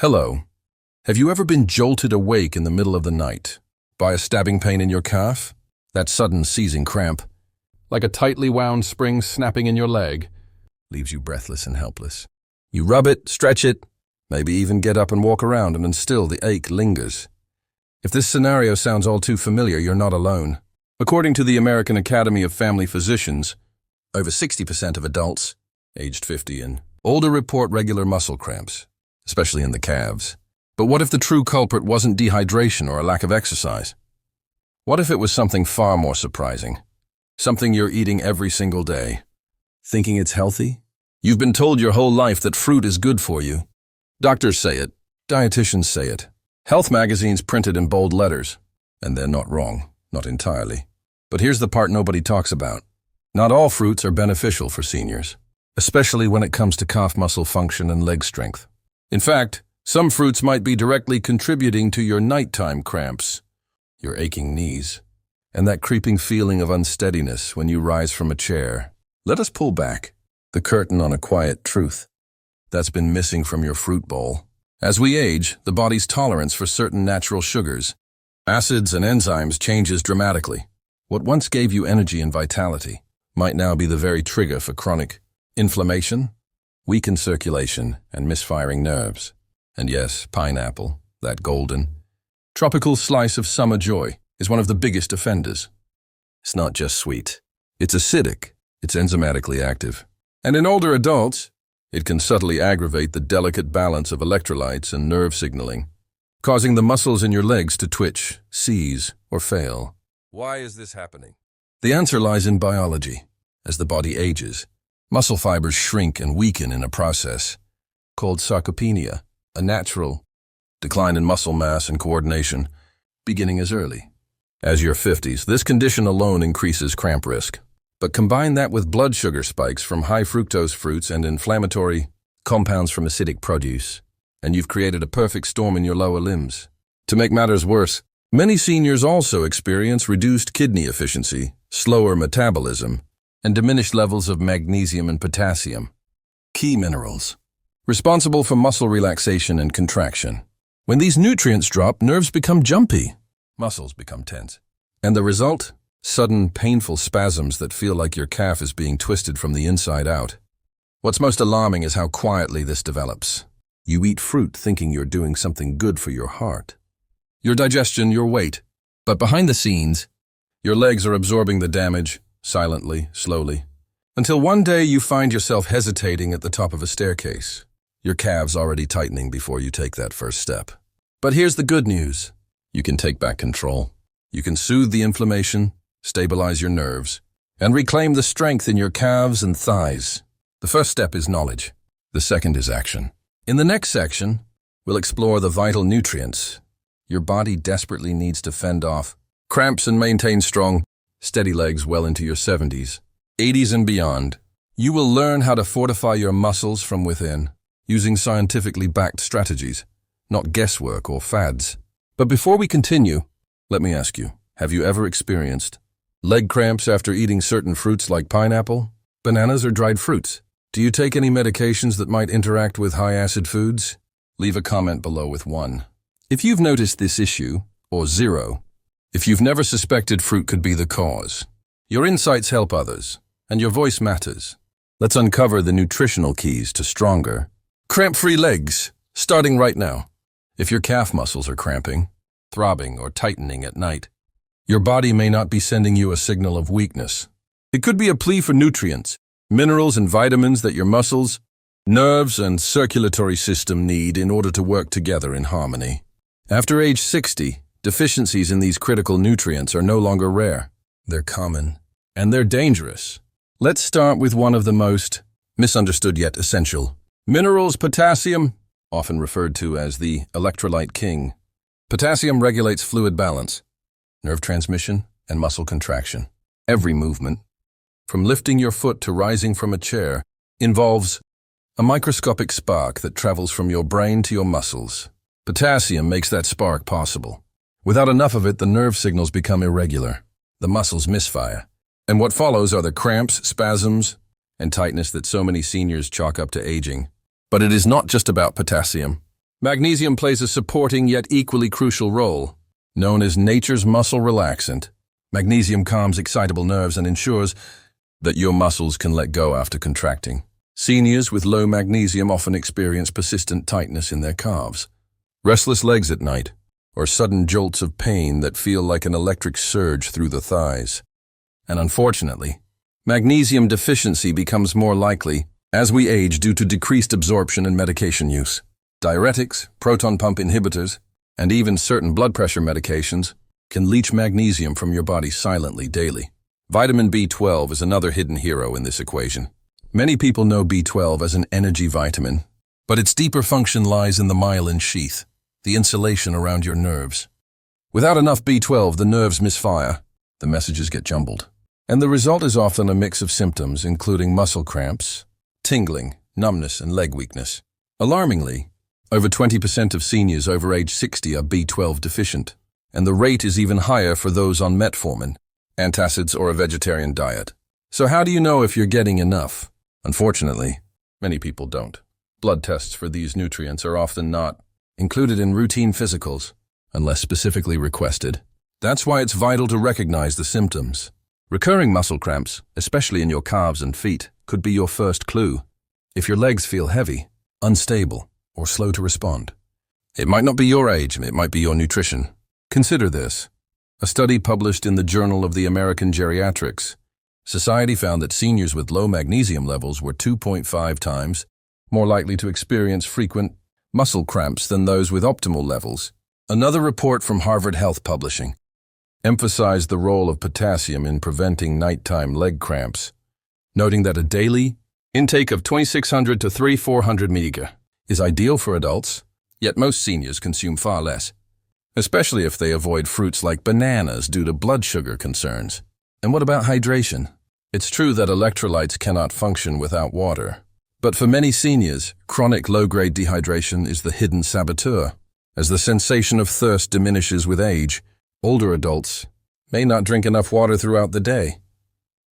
Hello. Have you ever been jolted awake in the middle of the night by a stabbing pain in your calf? That sudden seizing cramp, like a tightly wound spring snapping in your leg, leaves you breathless and helpless. You rub it, stretch it, maybe even get up and walk around, and still the ache lingers. If this scenario sounds all too familiar, you're not alone. According to the American Academy of Family Physicians, over 60% of adults, aged 50 and older, report regular muscle cramps, especially in the calves. But what if the true culprit wasn't dehydration or a lack of exercise? What if it was something far more surprising? Something you're eating every single day. Thinking it's healthy? You've been told your whole life that fruit is good for you. Doctors say it. Dietitians say it. Health magazines print it in bold letters. And they're not wrong. Not entirely. But here's the part nobody talks about. Not all fruits are beneficial for seniors, especially when it comes to calf muscle function and leg strength. In fact, some fruits might be directly contributing to your nighttime cramps, your aching knees, and that creeping feeling of unsteadiness when you rise from a chair. Let us pull back the curtain on a quiet truth that's been missing from your fruit bowl. As we age, the body's tolerance for certain natural sugars, acids, and enzymes changes dramatically. What once gave you energy and vitality might now be the very trigger for chronic inflammation, weakened circulation, and misfiring nerves. And yes, pineapple, that golden, tropical slice of summer joy, is one of the biggest offenders. It's not just sweet. It's acidic. It's enzymatically active. And in older adults, it can subtly aggravate the delicate balance of electrolytes and nerve signaling, causing the muscles in your legs to twitch, seize, or fail. Why is this happening? The answer lies in biology. As the body ages, muscle fibers shrink and weaken in a process called sarcopenia, a natural decline in muscle mass and coordination, beginning as early as your 50s. This condition alone increases cramp risk. But combine that with blood sugar spikes from high fructose fruits and inflammatory compounds from acidic produce, and you've created a perfect storm in your lower limbs. To make matters worse, many seniors also experience reduced kidney efficiency, slower metabolism, and diminished levels of magnesium and potassium, key minerals responsible for muscle relaxation and contraction. When these nutrients drop, nerves become jumpy, muscles become tense, and the result? Sudden, painful spasms that feel like your calf is being twisted from the inside out. What's most alarming is how quietly this develops. You eat fruit thinking you're doing something good for your heart, your digestion, your weight. But behind the scenes, your legs are absorbing the damage, silently, slowly, until one day you find yourself hesitating at the top of a staircase, your calves already tightening before you take that first step. But here's the good news. You can take back control. You can soothe the inflammation, stabilize your nerves, and reclaim the strength in your calves and thighs. The first step is knowledge. The second is action. In the next section, we'll explore the vital nutrients your body desperately needs to fend off cramps and maintain strong, steady legs well into your 70s, 80s, and beyond. You will learn how to fortify your muscles from within, using scientifically backed strategies, not guesswork or fads. But before we continue, let me ask you, have you ever experienced leg cramps after eating certain fruits like pineapple, bananas, or dried fruits? Do you take any medications that might interact with high-acid foods? Leave a comment below with 1. If you've noticed this issue, or 0, if you've never suspected fruit could be the cause. Your insights help others, and your voice matters. Let's uncover the nutritional keys to stronger, cramp-free legs, starting right now. If your calf muscles are cramping, throbbing, or tightening at night, your body may not be sending you a signal of weakness. It could be a plea for nutrients, minerals and vitamins that your muscles, nerves, and circulatory system need in order to work together in harmony. After age 60, deficiencies in these critical nutrients are no longer rare. They're common, and they're dangerous. Let's start with one of the most misunderstood yet essential minerals: potassium, often referred to as the electrolyte king. Potassium regulates fluid balance, nerve transmission, and muscle contraction. Every movement, from lifting your foot to rising from a chair, involves a microscopic spark that travels from your brain to your muscles. Potassium makes that spark possible. Without enough of it, the nerve signals become irregular. The muscles misfire. And what follows are the cramps, spasms, and tightness that so many seniors chalk up to aging. But it is not just about potassium. Magnesium plays a supporting yet equally crucial role. Known as nature's muscle relaxant, magnesium calms excitable nerves and ensures that your muscles can let go after contracting. Seniors with low magnesium often experience persistent tightness in their calves, restless legs at night, or sudden jolts of pain that feel like an electric surge through the thighs. And unfortunately, magnesium deficiency becomes more likely as we age due to decreased absorption and medication use. Diuretics, proton pump inhibitors, and even certain blood pressure medications can leach magnesium from your body silently daily. Vitamin B12 is another hidden hero in this equation. Many people know B12 as an energy vitamin, but its deeper function lies in the myelin sheath, the insulation around your nerves. Without enough B12, the nerves misfire, the messages get jumbled, and the result is often a mix of symptoms including muscle cramps, tingling, numbness, and leg weakness. Alarmingly, over 20% of seniors over age 60 are B12 deficient, and the rate is even higher for those on metformin, antacids, or a vegetarian diet. So how do you know if you're getting enough? Unfortunately, many people don't. Blood tests for these nutrients are often not included in routine physicals, unless specifically requested. That's why it's vital to recognize the symptoms. Recurring muscle cramps, especially in your calves and feet, could be your first clue. If your legs feel heavy, unstable, or slow to respond, it might not be your age, it might be your nutrition. Consider this. A study published in the Journal of the American Geriatrics Society found that seniors with low magnesium levels were 2.5 times more likely to experience frequent muscle cramps than those with optimal levels. Another report from Harvard Health Publishing emphasized the role of potassium in preventing nighttime leg cramps, noting that a daily intake of 2,600 to 3,400 mg is ideal for adults, yet most seniors consume far less, especially if they avoid fruits like bananas due to blood sugar concerns. And what about hydration? It's true that electrolytes cannot function without water, but for many seniors, chronic low-grade dehydration is the hidden saboteur. As the sensation of thirst diminishes with age, older adults may not drink enough water throughout the day,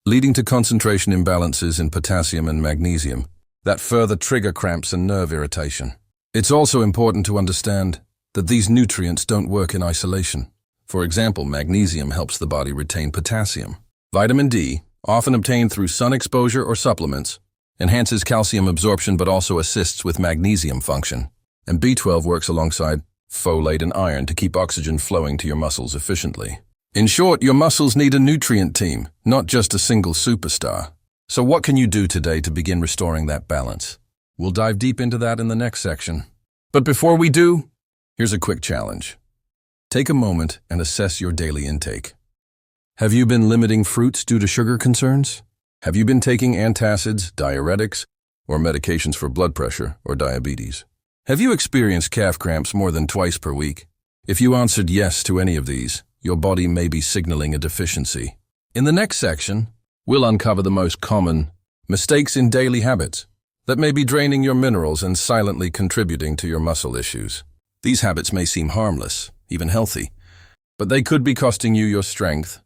leading to concentration imbalances in potassium and magnesium that further trigger cramps and nerve irritation. It's also important to understand that these nutrients don't work in isolation. For example, magnesium helps the body retain potassium. Vitamin D, often obtained through sun exposure or supplements, enhances calcium absorption but also assists with magnesium function. And B12 works alongside folate and iron to keep oxygen flowing to your muscles efficiently. In short, your muscles need a nutrient team, not just a single superstar. So what can you do today to begin restoring that balance? We'll dive deep into that in the next section. But before we do, here's a quick challenge. Take a moment and assess your daily intake. Have you been limiting fruits due to sugar concerns? Have you been taking antacids, diuretics, or medications for blood pressure or diabetes? Have you experienced calf cramps more than twice per week? If you answered yes to any of these, your body may be signaling a deficiency. In the next section, we'll uncover the most common mistakes in daily habits that may be draining your minerals and silently contributing to your muscle issues. These habits may seem harmless, even healthy, but they could be costing you your strength,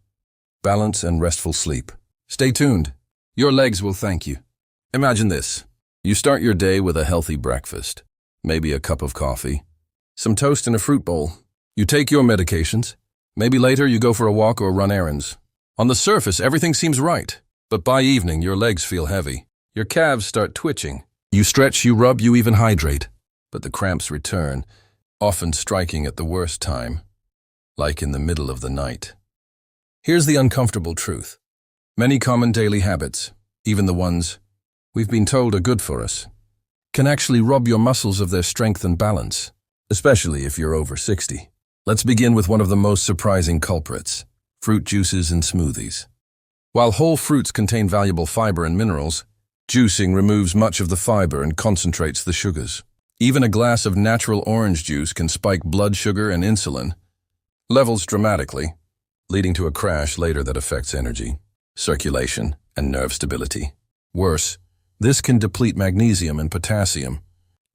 balance, and restful sleep. Stay tuned. Your legs will thank you. Imagine this. You start your day with a healthy breakfast, maybe a cup of coffee, some toast and a fruit bowl. You take your medications. Maybe later you go for a walk or run errands. On the surface, everything seems right, but by evening your legs feel heavy. Your calves start twitching. You stretch, you rub, you even hydrate, but the cramps return, often striking at the worst time, like in the middle of the night. Here's the uncomfortable truth. Many common daily habits, even the ones we've been told are good for us, can actually rob your muscles of their strength and balance, especially if you're over 60. Let's begin with one of the most surprising culprits: fruit juices and smoothies. While whole fruits contain valuable fiber and minerals, juicing removes much of the fiber and concentrates the sugars. Even a glass of natural orange juice can spike blood sugar and insulin levels dramatically, leading to a crash later that affects energy, circulation, and nerve stability. Worse, this can deplete magnesium and potassium,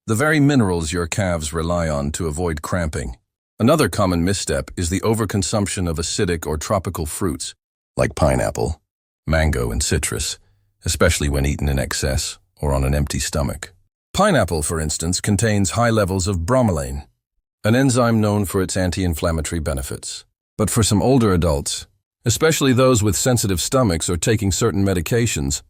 the very minerals your calves rely on to avoid cramping. Another common misstep is the overconsumption of acidic or tropical fruits, like pineapple, mango, and citrus, especially when eaten in excess or on an empty stomach. Pineapple, for instance, contains high levels of bromelain, an enzyme known for its anti-inflammatory benefits. But for some older adults, especially those with sensitive stomachs or taking certain medications,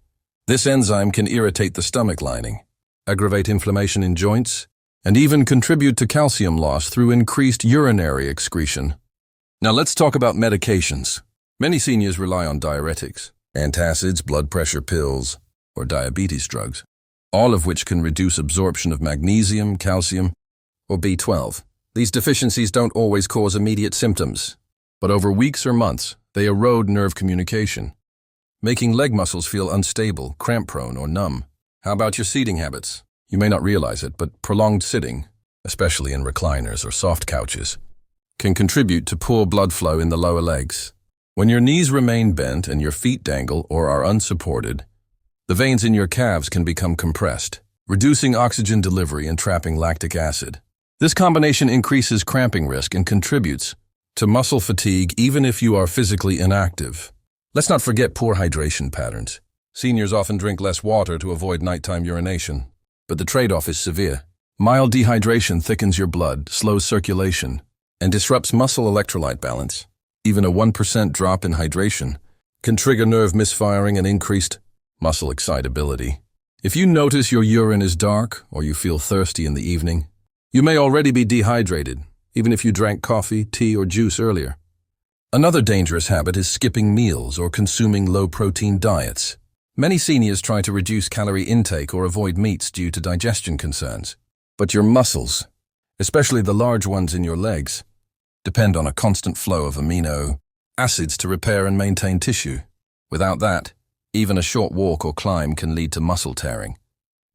this enzyme can irritate the stomach lining, aggravate inflammation in joints, and even contribute to calcium loss through increased urinary excretion. Now let's talk about medications. Many seniors rely on diuretics, antacids, blood pressure pills, or diabetes drugs, all of which can reduce absorption of magnesium, calcium, or B12. These deficiencies don't always cause immediate symptoms, but over weeks or months, they erode nerve communication, making leg muscles feel unstable, cramp-prone, or numb. How about your seating habits? You may not realize it, but prolonged sitting, especially in recliners or soft couches, can contribute to poor blood flow in the lower legs. When your knees remain bent and your feet dangle or are unsupported, the veins in your calves can become compressed, reducing oxygen delivery and trapping lactic acid. This combination increases cramping risk and contributes to muscle fatigue even if you are physically inactive. Let's not forget poor hydration patterns. Seniors often drink less water to avoid nighttime urination, but the trade-off is severe. Mild dehydration thickens your blood, slows circulation, and disrupts muscle electrolyte balance. Even a 1% drop in hydration can trigger nerve misfiring and increased muscle excitability. If you notice your urine is dark or you feel thirsty in the evening, you may already be dehydrated, even if you drank coffee, tea, or juice earlier. Another dangerous habit is skipping meals or consuming low-protein diets. Many seniors try to reduce calorie intake or avoid meats due to digestion concerns. But your muscles, especially the large ones in your legs, depend on a constant flow of amino acids to repair and maintain tissue. Without that, even a short walk or climb can lead to muscle tearing,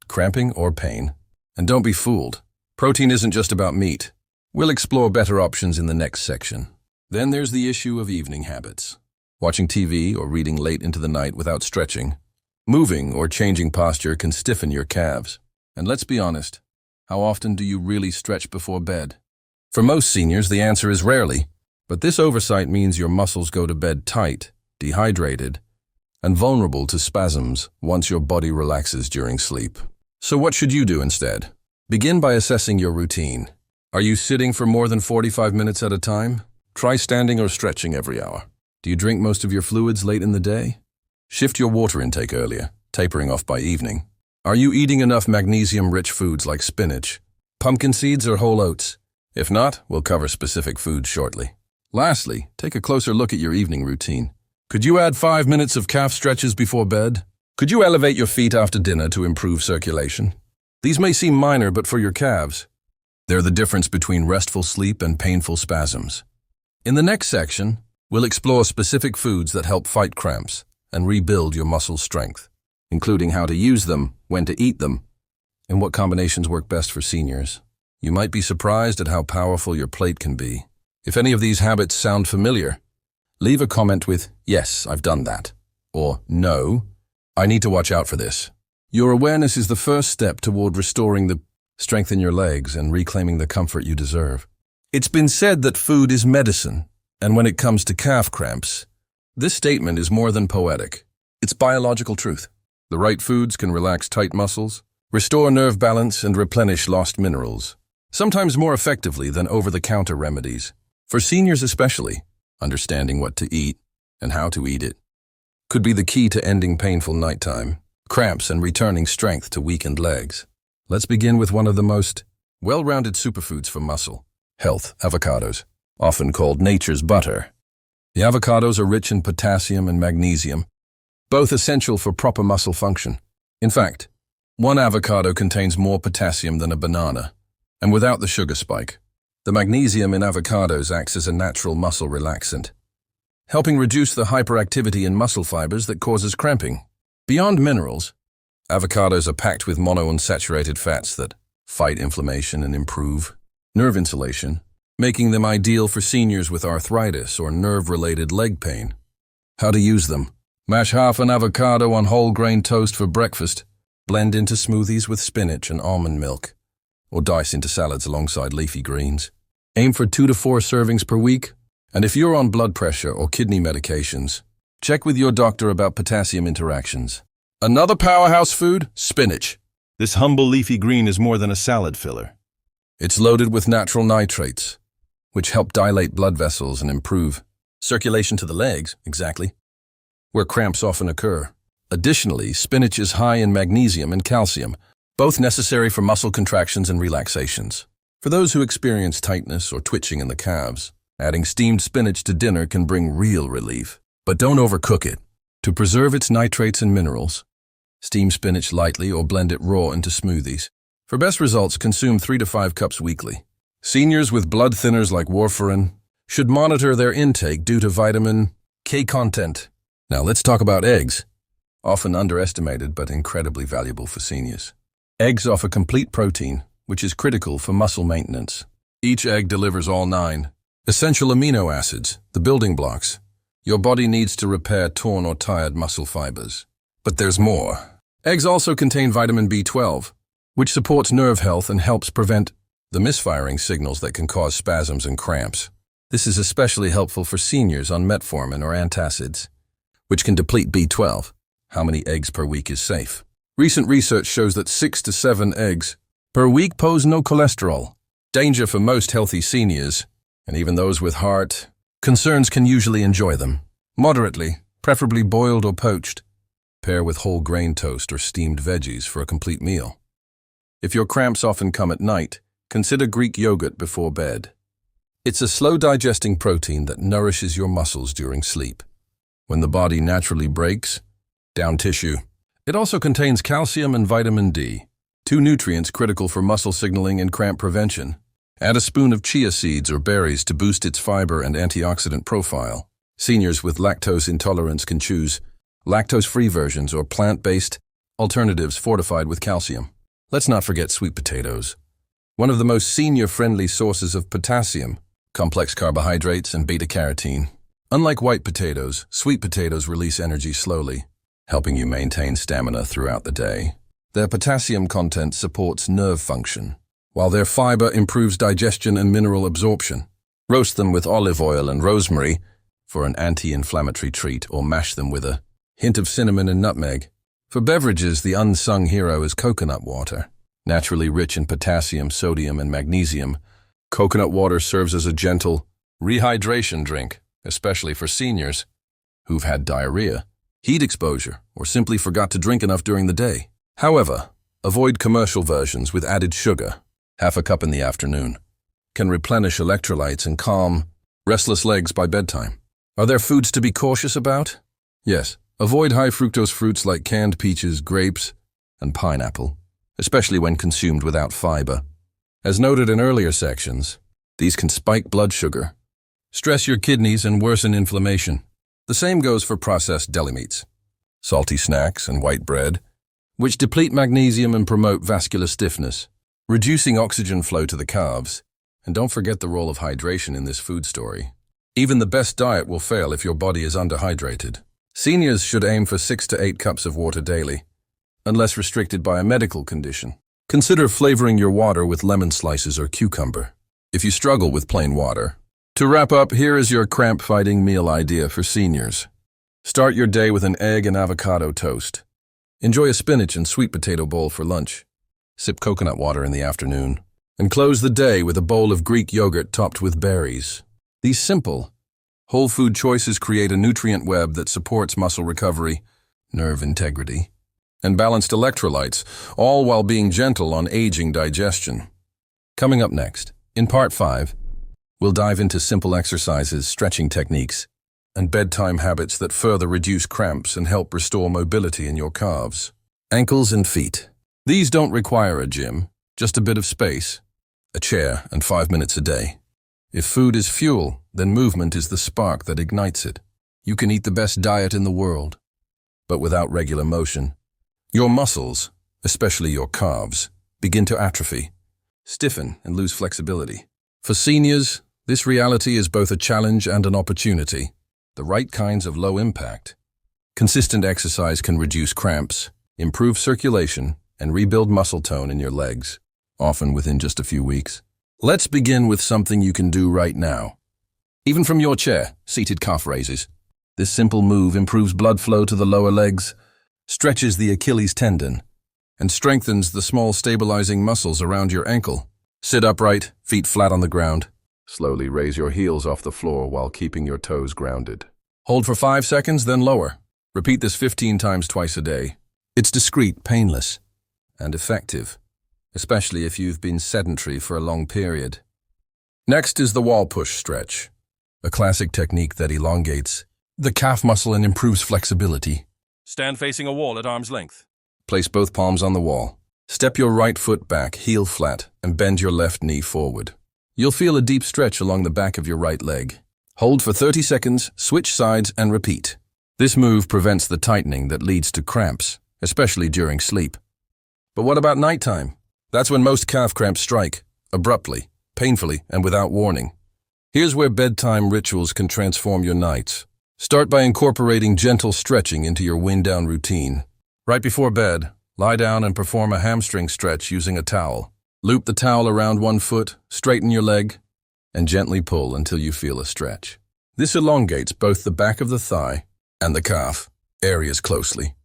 cramping, or pain. And don't be fooled. Protein isn't just about meat. We'll explore better options in the next section. Then there's the issue of evening habits. Watching TV or reading late into the night without stretching. Moving or changing posture can stiffen your calves. And let's be honest, how often do you really stretch before bed? For most seniors, the answer is rarely. But this oversight means your muscles go to bed tight, dehydrated, and vulnerable to spasms once your body relaxes during sleep. So what should you do instead? Begin by assessing your routine. Are you sitting for more than 45 minutes at a time? Try standing or stretching every hour. Do you drink most of your fluids late in the day? Shift your water intake earlier, tapering off by evening. Are you eating enough magnesium-rich foods like spinach, pumpkin seeds, or whole oats? If not, we'll cover specific foods shortly. Lastly, take a closer look at your evening routine. Could you add 5 minutes of calf stretches before bed? Could you elevate your feet after dinner to improve circulation? These may seem minor, but for your calves, they're the difference between restful sleep and painful spasms. In the next section, we'll explore specific foods that help fight cramps and rebuild your muscle strength, including how to use them, when to eat them, and what combinations work best for seniors. You might be surprised at how powerful your plate can be. If any of these habits sound familiar, leave a comment with, "Yes, I've done that," or "No, I need to watch out for this." Your awareness is the first step toward restoring the strength in your legs and reclaiming the comfort you deserve. It's been said that food is medicine, and when it comes to calf cramps, this statement is more than poetic. It's biological truth. The right foods can relax tight muscles, restore nerve balance, and replenish lost minerals, sometimes more effectively than over-the-counter remedies. For seniors especially, understanding what to eat and how to eat it could be the key to ending painful nighttime cramps and returning strength to weakened legs. Let's begin with one of the most well-rounded superfoods for muscle health, avocados, often called nature's butter. The avocados are rich in potassium and magnesium, both essential for proper muscle function. In fact, one avocado contains more potassium than a banana, and without the sugar spike. The magnesium in avocados acts as a natural muscle relaxant, helping reduce the hyperactivity in muscle fibers that causes cramping. Beyond minerals, avocados are packed with monounsaturated fats that fight inflammation and improve nerve insulation, making them ideal for seniors with arthritis or nerve-related leg pain. How to use them? Mash half an avocado on whole grain toast for breakfast, blend into smoothies with spinach and almond milk, or dice into salads alongside leafy greens. Aim for 2 to 4 servings per week, and if you're on blood pressure or kidney medications, check with your doctor about potassium interactions. Another powerhouse food, spinach. This humble leafy green is more than a salad filler. It's loaded with natural nitrates, which help dilate blood vessels and improve circulation to the legs, exactly, where cramps often occur. Additionally, spinach is high in magnesium and calcium, both necessary for muscle contractions and relaxations. For those who experience tightness or twitching in the calves, adding steamed spinach to dinner can bring real relief. But don't overcook it. To preserve its nitrates and minerals, steam spinach lightly or blend it raw into smoothies. For best results, consume 3 to 5 cups weekly. Seniors with blood thinners like warfarin should monitor their intake due to vitamin K content. Now let's talk about eggs, often underestimated but incredibly valuable for seniors. Eggs offer complete protein, which is critical for muscle maintenance. Each egg delivers all 9 essential amino acids, the building blocks your body needs to repair torn or tired muscle fibers. But there's more. Eggs also contain vitamin B12, which supports nerve health and helps prevent the misfiring signals that can cause spasms and cramps. This is especially helpful for seniors on metformin or antacids, which can deplete B12. How many eggs per week is safe? Recent research shows that 6 to 7 eggs per week pose no cholesterol danger for most healthy seniors, and even those with heart concerns can usually enjoy them moderately, preferably boiled or poached. Pair with whole grain toast or steamed veggies for a complete meal. If your cramps often come at night, consider Greek yogurt before bed. It's a slow-digesting protein that nourishes your muscles during sleep. When the body naturally breaks down tissue, it also contains calcium and vitamin D, 2 nutrients critical for muscle signaling and cramp prevention. Add a spoon of chia seeds or berries to boost its fiber and antioxidant profile. Seniors with lactose intolerance can choose lactose-free versions or plant-based alternatives fortified with calcium. Let's not forget sweet potatoes, one of the most senior-friendly sources of potassium, complex carbohydrates, and beta-carotene. Unlike white potatoes, sweet potatoes release energy slowly, helping you maintain stamina throughout the day. Their potassium content supports nerve function, while their fiber improves digestion and mineral absorption. Roast them with olive oil and rosemary for an anti-inflammatory treat, or mash them with a hint of cinnamon and nutmeg. For beverages, the unsung hero is coconut water. Naturally rich in potassium, sodium, and magnesium, coconut water serves as a gentle rehydration drink, especially for seniors who've had diarrhea, heat exposure, or simply forgot to drink enough during the day. However, avoid commercial versions with added sugar. Half a cup in the afternoon can replenish electrolytes and calm restless legs by bedtime. Are there foods to be cautious about? Yes. Avoid high-fructose fruits like canned peaches, grapes, and pineapple, especially when consumed without fiber. As noted in earlier sections, these can spike blood sugar, stress your kidneys, and worsen inflammation. The same goes for processed deli meats, salty snacks, and white bread, which deplete magnesium and promote vascular stiffness, reducing oxygen flow to the calves. And don't forget the role of hydration in this food story. Even the best diet will fail if your body is underhydrated. Seniors should aim for 6 to 8 cups of water daily, unless restricted by a medical condition. Consider flavoring your water with lemon slices or cucumber, if you struggle with plain water. To wrap up, here is your cramp-fighting meal idea for seniors. Start your day with an egg and avocado toast. Enjoy a spinach and sweet potato bowl for lunch. Sip coconut water in the afternoon. And close the day with a bowl of Greek yogurt topped with berries. These simple, whole food choices create a nutrient web that supports muscle recovery, nerve integrity, and balanced electrolytes, all while being gentle on aging digestion. Coming up next, in Part 5, we'll dive into simple exercises, stretching techniques, and bedtime habits that further reduce cramps and help restore mobility in your calves, ankles, and feet. These don't require a gym, just a bit of space, a chair, and 5 minutes a day. If food is fuel, then movement is the spark that ignites it. You can eat the best diet in the world, but without regular motion, your muscles, especially your calves, begin to atrophy, stiffen, and lose flexibility. For seniors, this reality is both a challenge and an opportunity. The right kinds of low impact, consistent exercise can reduce cramps, improve circulation, and rebuild muscle tone in your legs, often within just a few weeks. Let's begin with something you can do right now. Even from your chair, seated calf raises. This simple move improves blood flow to the lower legs, stretches the Achilles tendon, and strengthens the small stabilizing muscles around your ankle. Sit upright, feet flat on the ground. Slowly raise your heels off the floor while keeping your toes grounded. Hold for 5 seconds, then lower. Repeat this 15 times twice a day. It's discreet, painless, and effective, especially if you've been sedentary for a long period. Next is the wall push stretch, a classic technique that elongates the calf muscle and improves flexibility. Stand facing a wall at arm's length. Place both palms on the wall. Step your right foot back, heel flat, and bend your left knee forward. You'll feel a deep stretch along the back of your right leg. Hold for 30 seconds, switch sides, and repeat. This move prevents the tightening that leads to cramps, especially during sleep. But what about nighttime? That's when most calf cramps strike, abruptly, painfully, and without warning. Here's where bedtime rituals can transform your nights. Start by incorporating gentle stretching into your wind-down routine. Right before bed, lie down and perform a hamstring stretch using a towel. Loop the towel around one foot, straighten your leg, and gently pull until you feel a stretch. This elongates both the back of the thigh and the calf areas closely,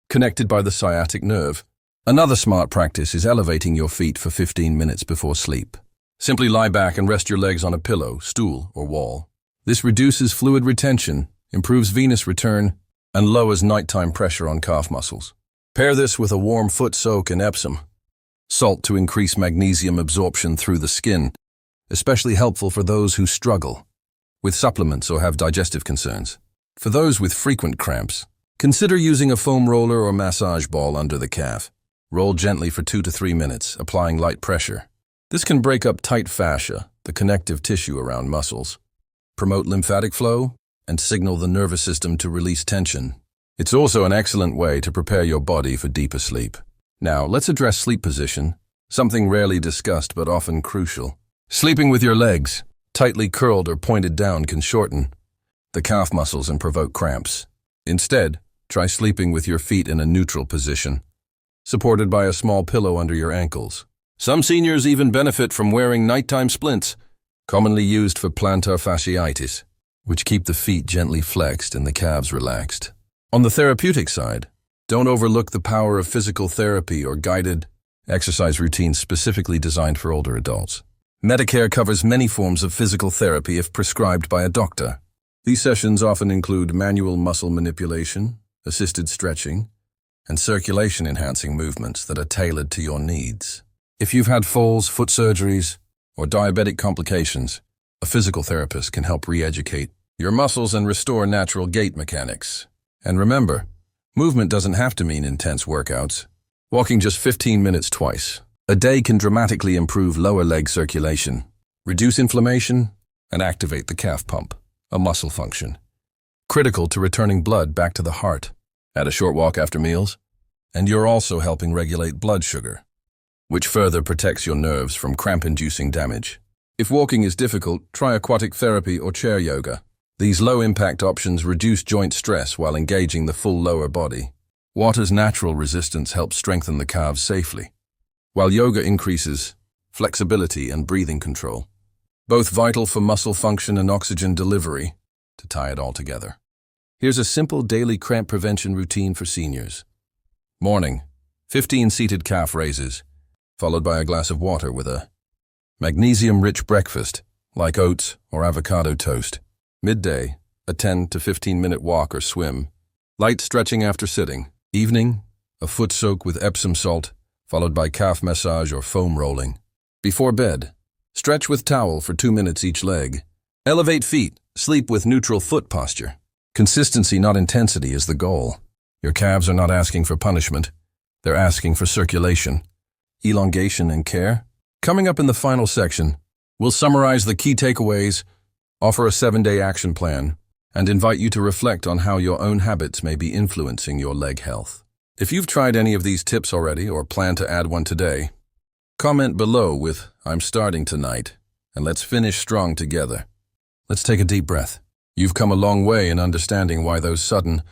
connected by the sciatic nerve. Another smart practice is elevating your feet for 15 minutes before sleep. Simply lie back and rest your legs on a pillow, stool, or wall. This reduces fluid retention, improves venous return, and lowers nighttime pressure on calf muscles. Pair this with a warm foot soak in Epsom salt to increase magnesium absorption through the skin, especially helpful for those who struggle with supplements or have digestive concerns. For those with frequent cramps, consider using a foam roller or massage ball under the calf. Roll gently for 2 to 3 minutes, applying light pressure. This can break up tight fascia, the connective tissue around muscles, promote lymphatic flow, and signal the nervous system to release tension. It's also an excellent way to prepare your body for deeper sleep. Now, let's address sleep position, something rarely discussed but often crucial. Sleeping with your legs tightly curled or pointed down can shorten the calf muscles and provoke cramps. Instead, try sleeping with your feet in a neutral position, supported by a small pillow under your ankles. Some seniors even benefit from wearing nighttime splints, commonly used for plantar fasciitis, which keep the feet gently flexed and the calves relaxed. On the therapeutic side, don't overlook the power of physical therapy or guided exercise routines specifically designed for older adults. Medicare covers many forms of physical therapy if prescribed by a doctor. These sessions often include manual muscle manipulation, assisted stretching, and circulation-enhancing movements that are tailored to your needs. If you've had falls, foot surgeries, or diabetic complications, a physical therapist can help re-educate your muscles and restore natural gait mechanics. And remember, movement doesn't have to mean intense workouts. Walking just 15 minutes twice a day can dramatically improve lower leg circulation, reduce inflammation, and activate the calf pump, a muscle function critical to returning blood back to the heart. Add a short walk after meals, and you're also helping regulate blood sugar, which further protects your nerves from cramp-inducing damage. If walking is difficult, try aquatic therapy or chair yoga. These low-impact options reduce joint stress while engaging the full lower body. Water's natural resistance helps strengthen the calves safely, while yoga increases flexibility and breathing control, both vital for muscle function and oxygen delivery. To tie it all together, here's a simple daily cramp prevention routine for seniors. Morning, 15 seated calf raises, followed by a glass of water with a magnesium-rich breakfast, like oats or avocado toast. Midday, a 10 to 15-minute walk or swim. Light stretching after sitting. Evening, a foot soak with Epsom salt, followed by calf massage or foam rolling. Before bed, stretch with towel for 2 minutes each leg. Elevate feet, sleep with neutral foot posture. Consistency, not intensity, is the goal. Your calves are not asking for punishment. They're asking for circulation, elongation, and care. Coming up in the final section, we'll summarize the key takeaways, offer a 7-day action plan, and invite you to reflect on how your own habits may be influencing your leg health. If you've tried any of these tips already or plan to add one today, comment below with "I'm starting tonight," and let's finish strong together. Let's take a deep breath. You've come a long way in understanding why those sudden,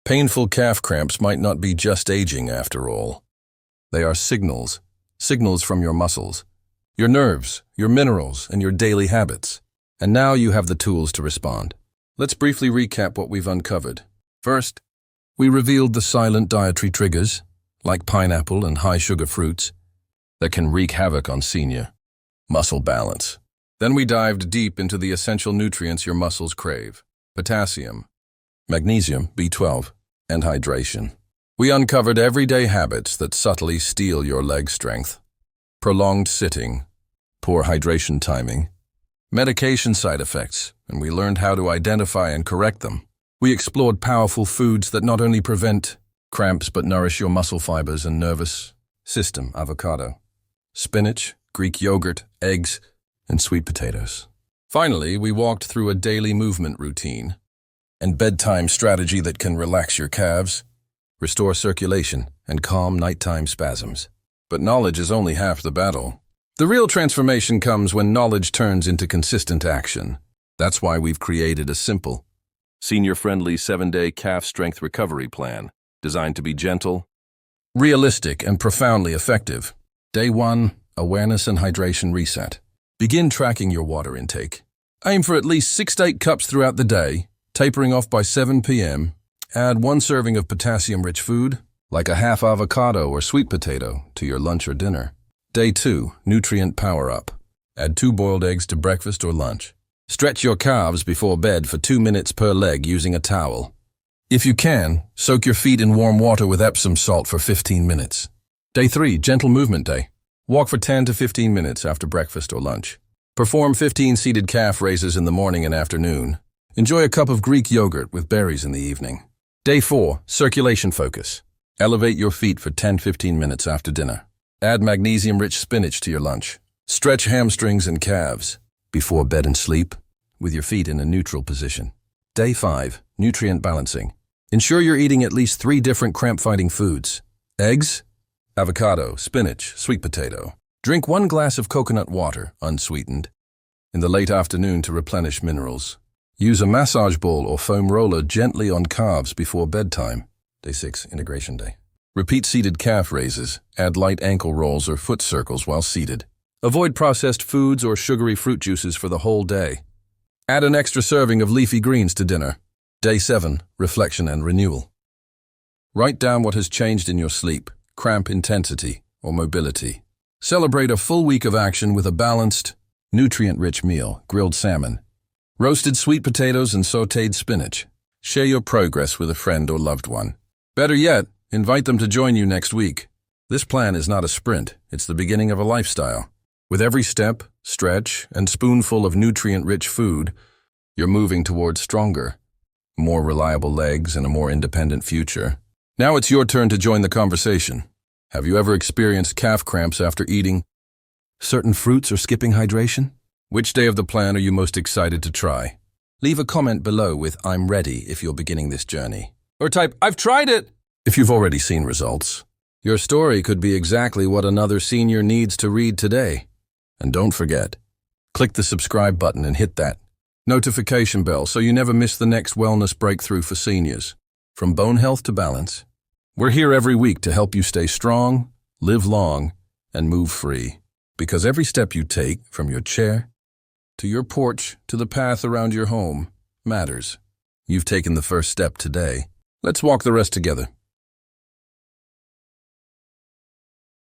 painful calf cramps might not be just aging after all. They are signals from your muscles, your nerves, your minerals, and your daily habits. And now you have the tools to respond. Let's briefly recap what we've uncovered. First, we revealed the silent dietary triggers, like pineapple and high-sugar fruits, that can wreak havoc on senior muscle balance. Then we dived deep into the essential nutrients your muscles crave: potassium, magnesium, B12, and hydration. We uncovered everyday habits that subtly steal your leg strength: prolonged sitting, poor hydration timing, medication side effects, and we learned how to identify and correct them. We explored powerful foods that not only prevent cramps but nourish your muscle fibers and nervous system: avocado, spinach, Greek yogurt, eggs, and sweet potatoes. Finally, we walked through a daily movement routine and bedtime strategy that can relax your calves, restore circulation, and calm nighttime spasms. But knowledge is only half the battle. The real transformation comes when knowledge turns into consistent action. That's why we've created a simple, senior-friendly 7-day calf strength recovery plan designed to be gentle, realistic, and profoundly effective. Day 1, awareness and hydration reset. Begin tracking your water intake. Aim for at least 6 to 8 cups throughout the day, tapering off by 7 p.m. Add 1 serving of potassium-rich food, like a half avocado or sweet potato, to your lunch or dinner. Day 2, nutrient power-up. Add 2 boiled eggs to breakfast or lunch. Stretch your calves before bed for 2 minutes per leg using a towel. If you can, soak your feet in warm water with Epsom salt for 15 minutes. Day 3, gentle movement day. Walk for 10 to 15 minutes after breakfast or lunch. Perform 15 seated calf raises in the morning and afternoon. Enjoy a cup of Greek yogurt with berries in the evening. Day 4, circulation focus. Elevate your feet for 10-15 minutes after dinner. Add magnesium-rich spinach to your lunch. Stretch hamstrings and calves before bed and sleep with your feet in a neutral position. Day 5, nutrient balancing. Ensure you're eating at least 3 different cramp-fighting foods: eggs, avocado, spinach, sweet potato. Drink 1 glass of coconut water, unsweetened, in the late afternoon to replenish minerals. Use a massage ball or foam roller gently on calves before bedtime. Day 6, integration day. Repeat seated calf raises. Add light ankle rolls or foot circles while seated. Avoid processed foods or sugary fruit juices for the whole day. Add an extra serving of leafy greens to dinner. Day 7, reflection and renewal. Write down what has changed in your sleep, cramp intensity, or mobility. Celebrate a full week of action with a balanced, nutrient-rich meal: grilled salmon, roasted sweet potatoes, and sautéed spinach. Share your progress with a friend or loved one. Better yet, invite them to join you next week. This plan is not a sprint, it's the beginning of a lifestyle. With every step, stretch, and spoonful of nutrient-rich food, you're moving towards stronger, more reliable legs and a more independent future. Now it's your turn to join the conversation. Have you ever experienced calf cramps after eating certain fruits or skipping hydration? Which day of the plan are you most excited to try? Leave a comment below with "I'm ready" if you're beginning this journey. Or type "I've tried it" if you've already seen results. Your story could be exactly what another senior needs to read today. And don't forget, click the subscribe button and hit that notification bell so you never miss the next wellness breakthrough for seniors. From bone health to balance, we're here every week to help you stay strong, live long, and move free. Because every step you take, from your chair to your porch to the path around your home, matters. You've taken the first step today. Let's walk the rest together.